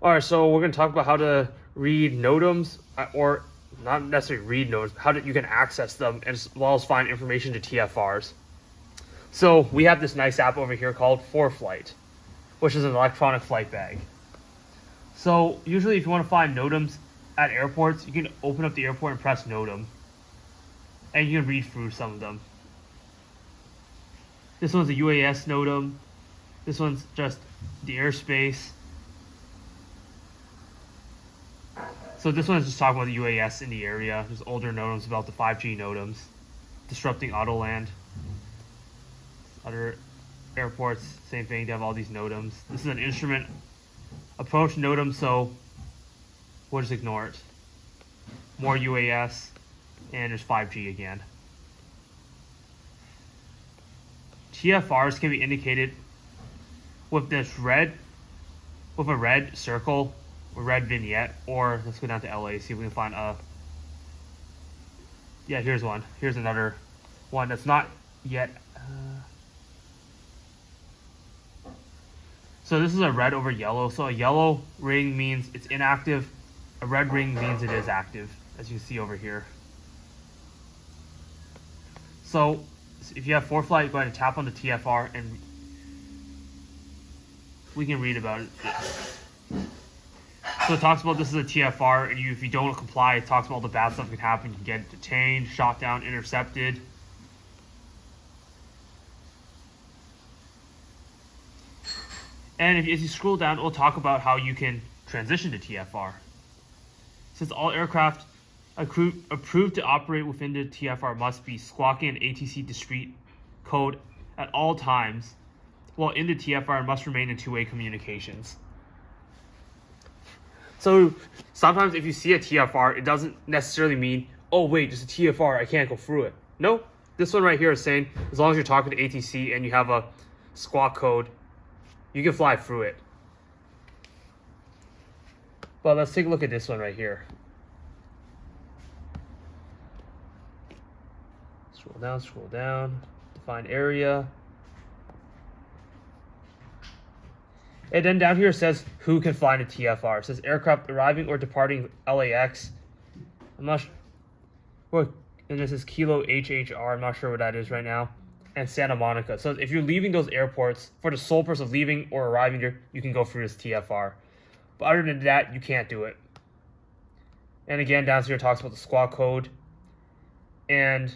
All right, so we're going to talk about how to read NOTAMs, or not necessarily read NOTAMs, but how you can access them as well as find information to TFRs. So we have this nice app over here called ForeFlight, which is an electronic flight bag. So usually if you want to find NOTAMs at airports, you can open up the airport and press NOTAM, and you can read through some of them. This one's a UAS NOTAM. This one's just the airspace. So this one is just talking about the UAS in the area. There's older NOTAMs about the 5G NOTAMs. Disrupting Autoland. Other airports, same thing. They have all these NOTAMs. This is an instrument approach NOTAM, so we'll just ignore it. More UAS, and there's 5G again. TFRs can be indicated with this red, with a red circle, a red vignette, or let's go down to LA, see if we can find a, yeah, here's one. Here's another one that's not yet, so this is a red over yellow. So a yellow ring means it's inactive. A red ring means it is active, as you can see over here. So if you have ForeFlight, go ahead and tap on the TFR and we can read about it. So it talks about this is a TFR, and if you don't comply, it talks about all the bad stuff that can happen. You can get detained, shot down, intercepted. And as you scroll down, it will talk about how you can transition to TFR. Since all aircraft approved to operate within the TFR must be squawking an ATC discrete code at all times, while in the TFR and must remain in two-way communications. So sometimes if you see a TFR, it doesn't necessarily mean, oh wait, it's a TFR, I can't go through it. No, this one right here is saying as long as you're talking to ATC and you have a squawk code, you can fly through it. But let's take a look at this one right here. Scroll down, define area. And then down here it says who can fly in a TFR. It says aircraft arriving or departing LAX. I'm not sure. And this is Kilo HHR. I'm not sure what that is right now. And Santa Monica. So if you're leaving those airports for the sole purpose of leaving or arriving there, you can go through this TFR. But other than that, you can't do it. And again, down here it talks about the squawk code and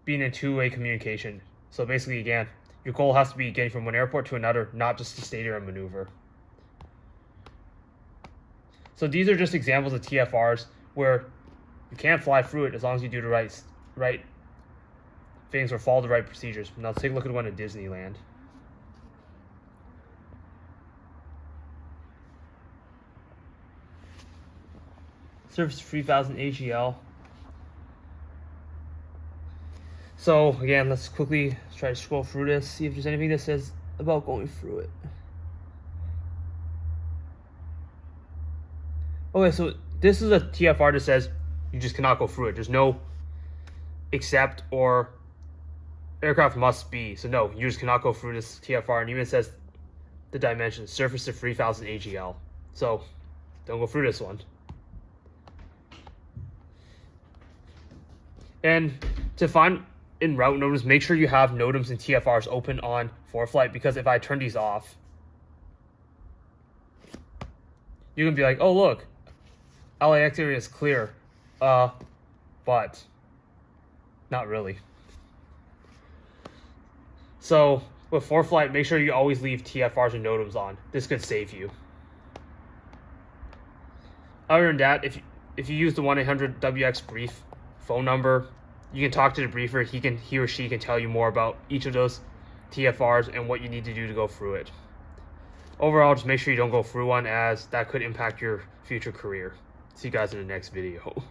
being in two-way communication. So basically, again, your goal has to be getting from one airport to another, not just to stay there and maneuver. So these are just examples of TFRs where you can't fly through it as long as you do the right things or follow the right procedures. Now let's take a look at one at Disneyland. Surface 3000 AGL. So again, let's quickly try to scroll through this, see if there's anything that says about going through it. Okay, so this is a TFR that says you just cannot go through it. There's no except or aircraft must be. So no, you just cannot go through this TFR, and even says the dimensions, surface to 3000 AGL. So don't go through this one. And to find in route NOTAMs, make sure you have NOTAMs and TFRs open on ForeFlight, because if I turn these off, you can be like, oh look, LAX area is clear, but not really. So with ForeFlight, make sure you always leave TFRs and NOTAMs on. This could save you. Other than that, if you use the 1-800-WX brief phone number, you can talk to the briefer. He or she can tell you more about each of those TFRs and what you need to do to go through it. Overall, just make sure you don't go through one, as that could impact your future career. See you guys in the next video.